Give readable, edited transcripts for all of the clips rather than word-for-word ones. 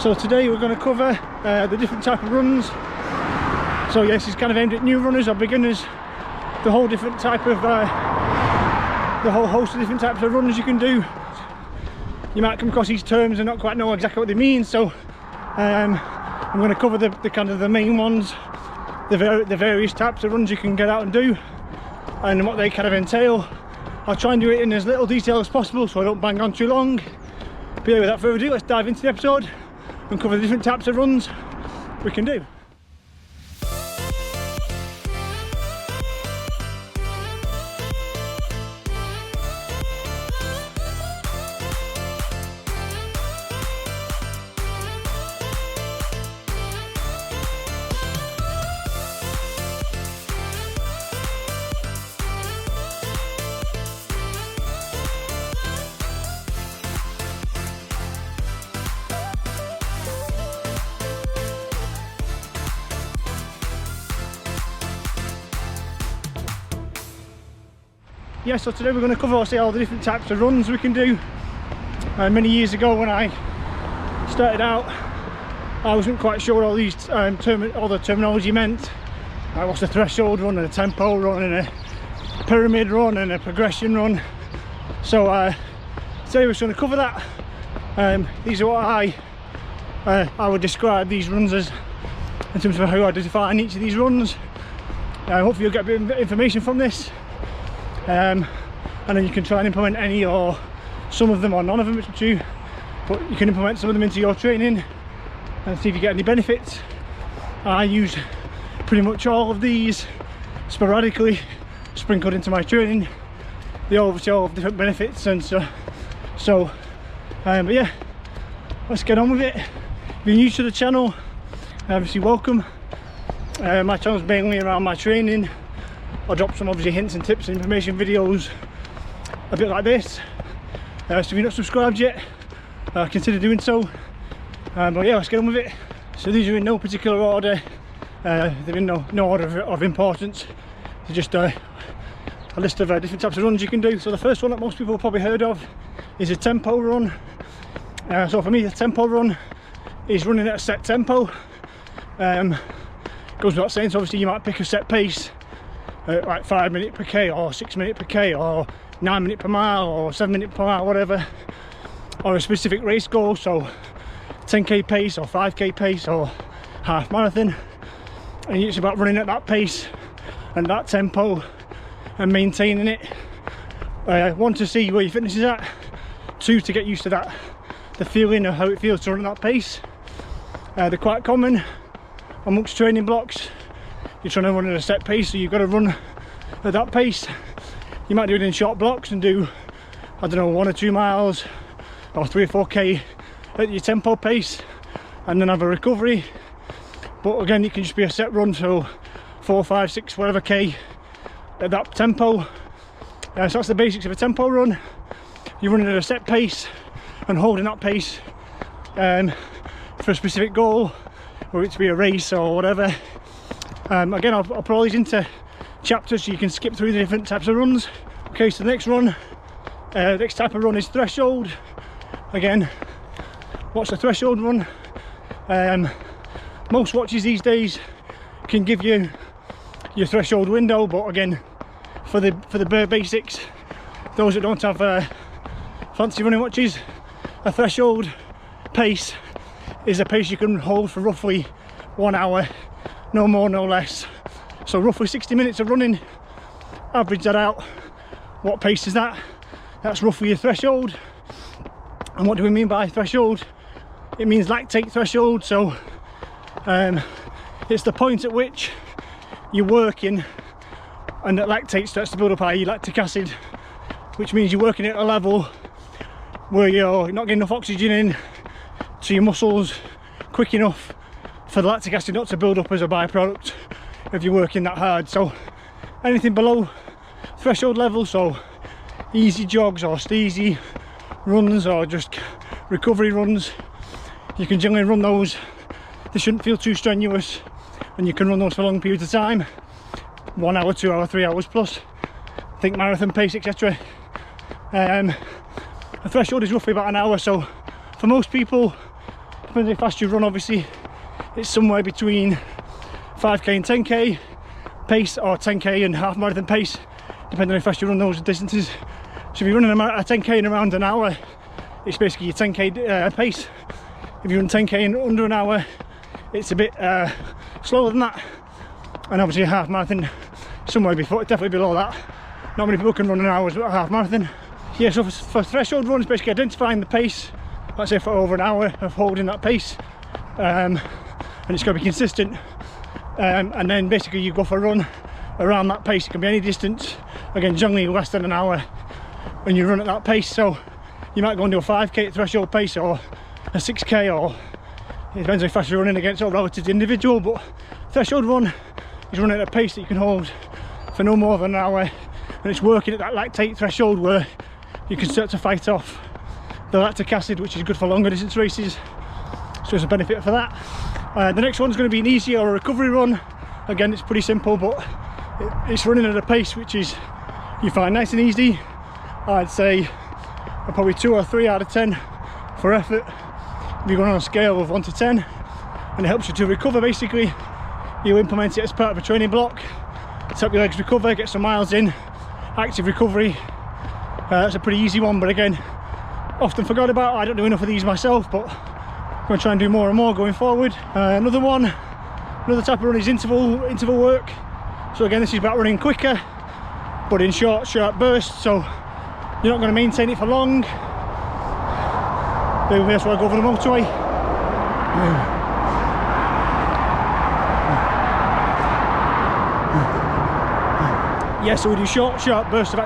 So today we're going to cover the different type of runs. So yes, it's kind of aimed at new runners or beginners. The whole different type of, the whole host of different types of runs you can do. You might come across these terms and not quite know exactly what they mean. So I'm going to cover the kind of the main ones, the various types of runs you can get out and do, and what they kind of entail. I'll try and do it in as little detail as possible so I don't bang on too long. But yeah, without further ado, let's dive into the episode and cover the different types of runs we can do. Yeah, so today we're going to cover all the different types of runs we can do. Many years ago when I started out, I wasn't quite sure what all these all the terminology meant. What's a threshold run and a tempo run and a pyramid run and a progression run. So today we're just going to cover that. These are what I would describe these runs as in terms of how I define each of these runs. Hopefully you'll get a bit of information from this. And then you can try and implement any or some of them or none of them, it's up to you, but you can implement some of them into your training and see if you get any benefits. I use pretty much all of these sporadically sprinkled into my training. They obviously all have different benefits, and but yeah, let's get on with it. If you're new to the channel, obviously welcome. My channel is mainly around my training. I'll drop some obviously hints and tips and information videos a bit like this. So if you're not subscribed yet, consider doing so. But yeah, let's get on with it. So these are in no particular order. They're in no order of importance. They're just a list of different types of runs you can do. So the first one that most people have probably heard of is a tempo run. So for me, the tempo run is running at a set tempo. Goes without saying, so obviously you might pick a set pace. Like 5 minutes per k or 6 minutes per k or 9 minutes per mile or 7 minutes per mile, whatever, or a specific race goal, so 10k pace or 5k pace or half marathon, and it's about running at that pace and that tempo and maintaining it. 1, to see where your fitness is at, 2, to get used to that, the feeling of how it feels to run at that pace. They're quite common amongst training blocks. You're trying to run at a set pace, so you've got to run at that pace. You might do it in short blocks and do, I don't know, 1 or 2 miles or 3 or 4k at your tempo pace, and then have a recovery. But again, it can just be a set run, so 4, 5, 6, whatever k at that tempo. So that's the basics of a tempo run. You're running at a set pace and holding that pace for a specific goal, or it to be a race or whatever. Again, I'll put all these into chapters so you can skip through the different types of runs. Okay, so the next run, next type of run is threshold. Again, what's a threshold run? Most watches these days can give you your threshold window, but again, for the bare basics, those that don't have fancy running watches, a threshold pace is a pace you can hold for roughly 1 hour. No more, no less. So roughly 60 minutes of running, average that out. What pace is that? That's roughly your threshold. And what do we mean by threshold? It means lactate threshold. So it's the point at which you're working and that lactate starts to build up, i.e. lactic acid, which means you're working at a level where you're not getting enough oxygen in to your muscles quick enough for the lactic acid not to build up as a byproduct if you're working that hard. So anything below threshold level, so easy jogs or steasy runs or just recovery runs, you can generally run those. They shouldn't feel too strenuous, and you can run those for long periods of time, 1 hour, 2 hour, 3 hours plus. Think marathon pace, etc. The threshold is roughly about an hour, so for most people depends how fast you run. Obviously it's somewhere between 5k and 10k pace, or 10k and half marathon pace, depending on how fast you run those distances. So if you're running a 10k in around an hour, it's basically your 10k pace. If you run 10k in under an hour, it's a bit slower than that. And obviously a half marathon, somewhere before, definitely below that. Not many people can run an hour a half marathon. Yeah, so for threshold runs, basically identifying the pace, let's say for over an hour of holding that pace, and it's got to be consistent. And then basically you go for a run around that pace. It can be any distance, again generally less than an hour when you run at that pace. So you might go and do a 5k threshold pace, or a 6k, or it depends how fast you're running against, or relative to the individual. But threshold run is running at a pace that you can hold for no more than an hour, and it's working at that lactate threshold where you can start to fight off the lactic acid, which is good for longer distance races. So there's a benefit for that. The next one's going to be an easy or a recovery run. Again, it's pretty simple, but it's running at a pace which is, you find nice and easy. I'd say probably 2 or 3 out of 10 for effort. If you're going on a scale of 1 to 10, and it helps you to recover. Basically, you implement it as part of a training block to help your legs recover, get some miles in, active recovery. That's a pretty easy one, but again, often forgot about. I don't do enough of these myself, but I'm going to try and do more and more going forward. Another type of run is interval work. So again, this is about running quicker, but in short bursts. So you're not going to maintain it for long. Maybe that's why I go over the motorway. Yeah, so we do short bursts of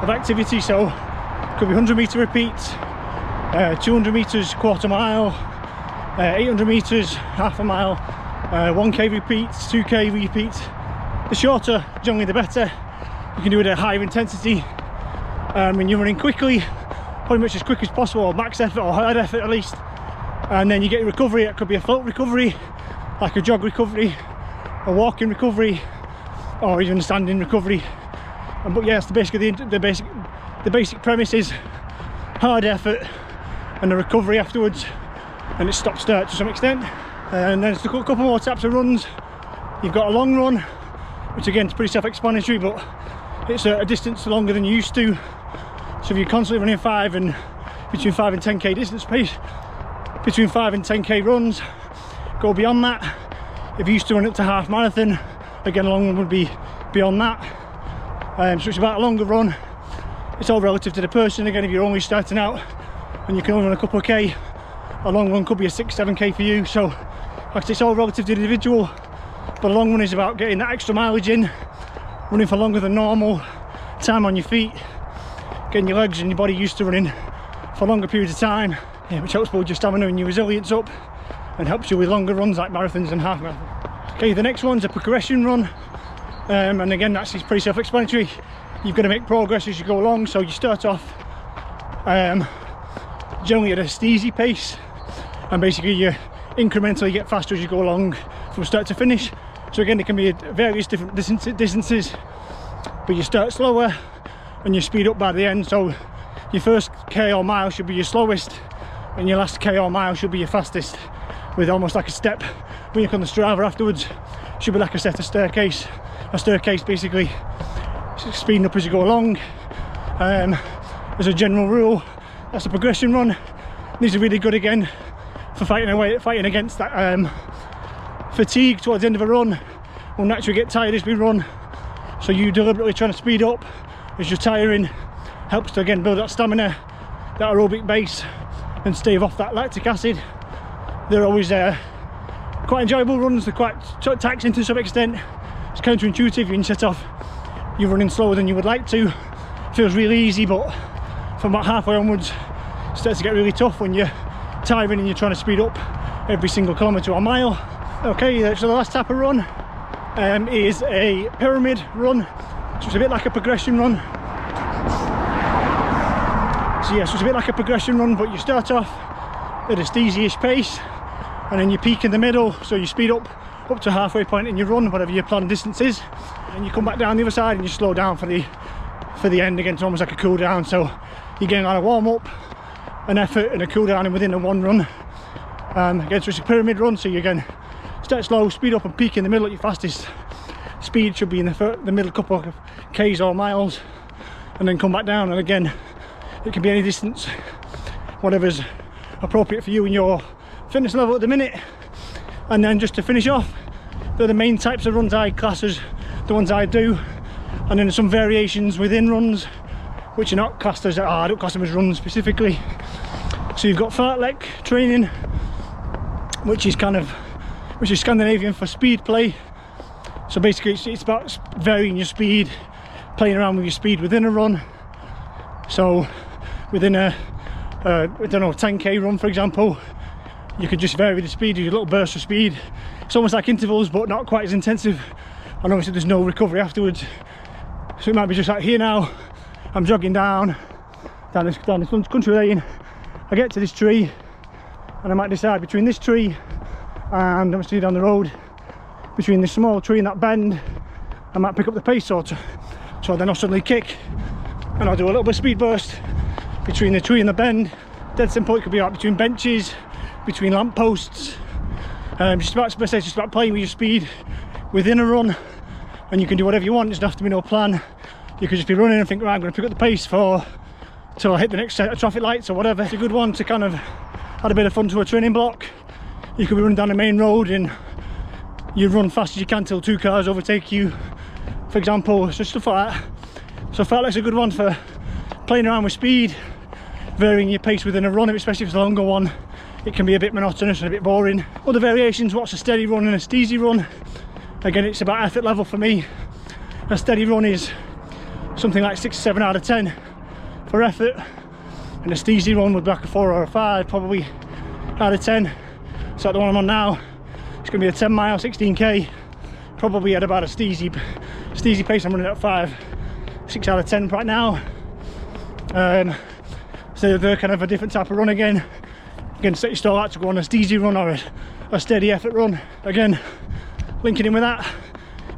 activity. So it could be 100 metre repeats, 200 metres quarter mile, 800 metres half a mile, 1k repeats, 2k repeats. The shorter generally the better. You can do it at a higher intensity when you're running quickly, pretty much as quick as possible, or max effort or hard effort at least. And then you get your recovery. It could be a float recovery, like a jog recovery, a walking recovery, or even a standing recovery. But yes, basically the basic premise is hard effort and the recovery afterwards, and it's stop start to some extent. And then there's a couple more types of runs. You've got a long run, which again is pretty self-explanatory, but it's a distance longer than you used to. So if you're constantly running between 5 and 10k distance pace, between 5 and 10k runs, go beyond that. If you used to run up to half marathon, again a long run would be beyond that. So it's about a longer run. It's all relative to the person. Again, if you're only starting out and you can only run a couple of k, a long run could be a 6-7k for you. So like I say, it's all relative to the individual, but a long run is about getting that extra mileage in, running for longer than normal, time on your feet, getting your legs and your body used to running for longer periods of time, which helps build your stamina and your resilience up, and helps you with longer runs like marathons and half marathons. Okay, the next one's a progression run, and again that's pretty self-explanatory. You've got to make progress as you go along. So you start off generally at a Steasy pace, and basically you incrementally get faster as you go along from start to finish. So again, it can be at various different distances, but you start slower and you speed up by the end. So your first k or mile should be your slowest, and your last k or mile should be your fastest, with almost like a step. When you come on the Strava afterwards, should be like a set of staircase basically, speeding up as you go along. As a general rule, that's a progression run. These are really good again for fighting against that fatigue towards the end of a run. We'll naturally get tired as we run, so you deliberately trying to speed up as you're tiring helps to again build that stamina, that aerobic base, and stave off that lactic acid. They're always quite enjoyable runs. They're quite taxing to some extent. It's counterintuitive. You can set off, you're running slower than you would like to. It feels really easy, but from about halfway onwards it starts to get really tough when you're tiring and you're trying to speed up every single kilometre or mile. Okay, so the last type of run is a pyramid run. So it's a bit like a progression run. So yeah, so it's a bit like a progression run, but you start off at a Steasy-ish pace, and then you peak in the middle. So you speed up to halfway point in your run, whatever your planned distance is, and you come back down the other side and you slow down for the end again. It's almost like a cool down. So you're getting on a warm up, an effort and a cool down within a one run. Again, so it's a pyramid run, so you again start slow, speed up and peak in the middle at your fastest speed should be in the middle couple of k's or miles, and then come back down. And again, it can be any distance, whatever's appropriate for you and your fitness level at the minute. And then just to finish off, they're the main types of runs I class as the ones I do, and then there's some variations within runs which are not classed as, I don't class them as runs specifically. So you've got Fartlek training, which is Scandinavian for speed play. So basically it's about varying your speed, playing around with your speed within a run. So within a I don't know, 10k run for example, you could just vary the speed, do a little burst of speed. It's almost like intervals but not quite as intensive, and obviously there's no recovery afterwards. So it might be just like here now, I'm jogging down this country lane, I get to this tree and I might decide between this tree and obviously down the road, between this small tree and that bend, I might pick up the pace so then I'll suddenly kick and I'll do a little bit of speed burst between the tree and the bend. Dead simple. It could be like between benches, between lamp posts. Just about playing with your speed within a run, and you can do whatever you want. There's not have to be no plan. You could just be running and think, right, I'm going to pick up the pace till I hit the next set of traffic lights or whatever. It's a good one to kind of add a bit of fun to a training block. You could be running down the main road and you run fast as you can till 2 cars overtake you, for example. It's just stuff like that. So Fartlek's a good one for playing around with speed, varying your pace within a run, especially if it's a longer one. It can be a bit monotonous and a bit boring. Other variations, what's a steady run and a steasy run? Again, it's about effort level for me. A steady run is something like 6 or 7 out of 10 for effort, and a steasy run would be like a 4 or a 5 probably out of 10. So like the one I'm on now, it's going to be a 10 mile 16k, probably at about a steasy pace. I'm running at 6 out of 10 right now. So they're kind of a different type of run again. Set your stall out to go on a steasy run or a steady effort run. Again, linking in with that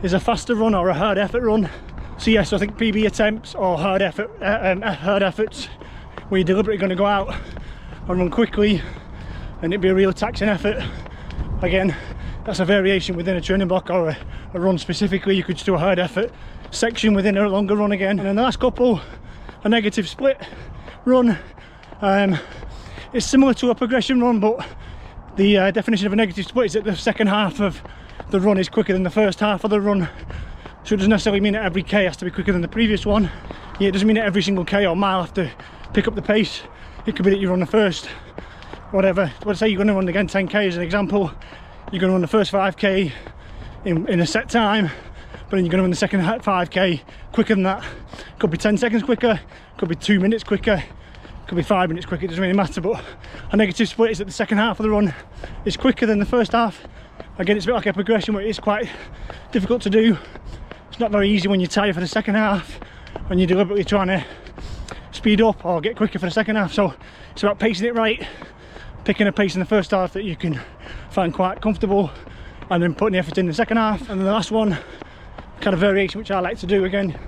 is a faster run or a hard effort run. So yes, I think PB attempts or hard efforts where you're deliberately going to go out and run quickly and it'd be a real taxing effort. Again, that's a variation within a training block or a run specifically. You could just do a hard effort section within a longer run again. And then the last couple, a negative split run. It's similar to a progression run, but the definition of a negative split is that the second half of the run is quicker than the first half of the run. So it doesn't necessarily mean that every k has to be quicker than the previous one. Yeah, it doesn't mean that every single k or mile have to pick up the pace. It could be that you run the first, whatever, let's say you're going to run again 10k as an example. You're going to run the first 5k in a set time, but then you're going to run the second 5k quicker than that. Could be 10 seconds quicker, could be 2 minutes quicker, could be 5 minutes quicker, it doesn't really matter. But a negative split is that the second half of the run is quicker than the first half. Again, it's a bit like a progression where it is quite difficult to do. It's not very easy when you're tired for the second half and you're deliberately trying to speed up or get quicker for the second half. So it's about pacing it right, picking a pace in the first half that you can find quite comfortable, and then putting the effort in the second half. And then the last one, kind of variation which I like to do again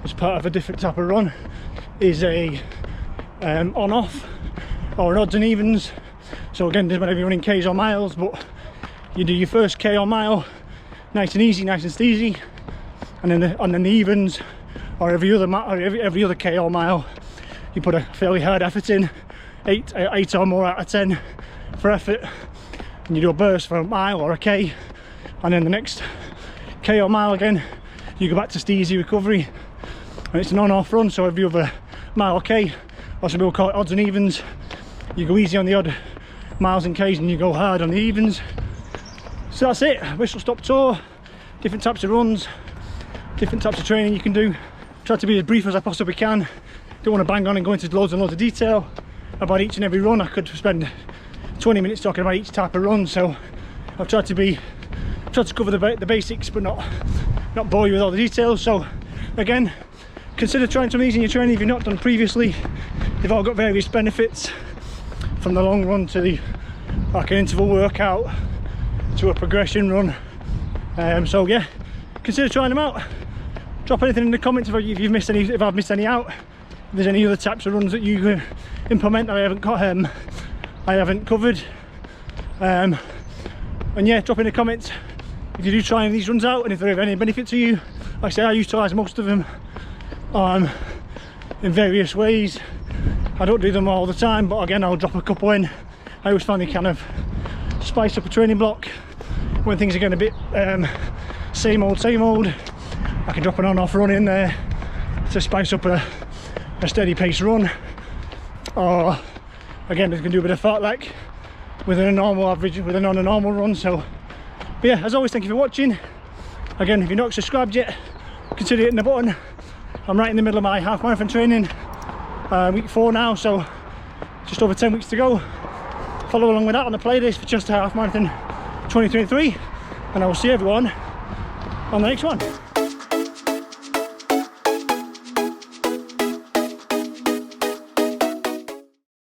as part of a different type of run, is a on-off or an odds and evens. So again, doesn't matter if you're running k's or miles, but you do your first k or mile nice and easy, nice and steasy, and then the evens, or every other k or mile, you put a fairly hard effort in, 8 or more out of 10 for effort, and you do a burst for a mile or a k, and then the next k or mile again you go back to steasy recovery. And it's an on-off run, so every other mile or k, or some people call it odds and evens, you go easy on the odd miles and k's and you go hard on the evens. So that's it, whistle stop tour, different types of runs, different types of training you can do. Try to be as brief as I possibly can. Don't want to bang on and go into loads and loads of detail about each and every run. I could spend 20 minutes talking about each type of run, so I've tried to cover the basics but not bore you with all the details. So again, consider trying some of these in your training if you've not done previously. They've all got various benefits, from the long run to like an interval workout to a progression run. So yeah, consider trying them out. Drop anything in the comments if you've missed any, if I've missed any out. If there's any other types of runs that you implement that I haven't covered. And yeah, drop in the comments if you do try any of these runs out and if they're of any benefit to you. Like I say, I utilise most of them in various ways. I don't do them all the time, but again, I'll drop a couple in. I always find they kind of spice up a training block when things are getting a bit same old. I can drop an on-off run in there to spice up a steady pace run, or again, I can do a bit of fartlek within a normal average, within on a normal run. So, but yeah, as always, thank you for watching. Again, if you're not subscribed yet, consider hitting the button. I'm right in the middle of my half marathon training, week 4 now, so just over 10 weeks to go. Follow along with that on the playlist for Just a Half Marathon 2023, and I will see everyone on the next one.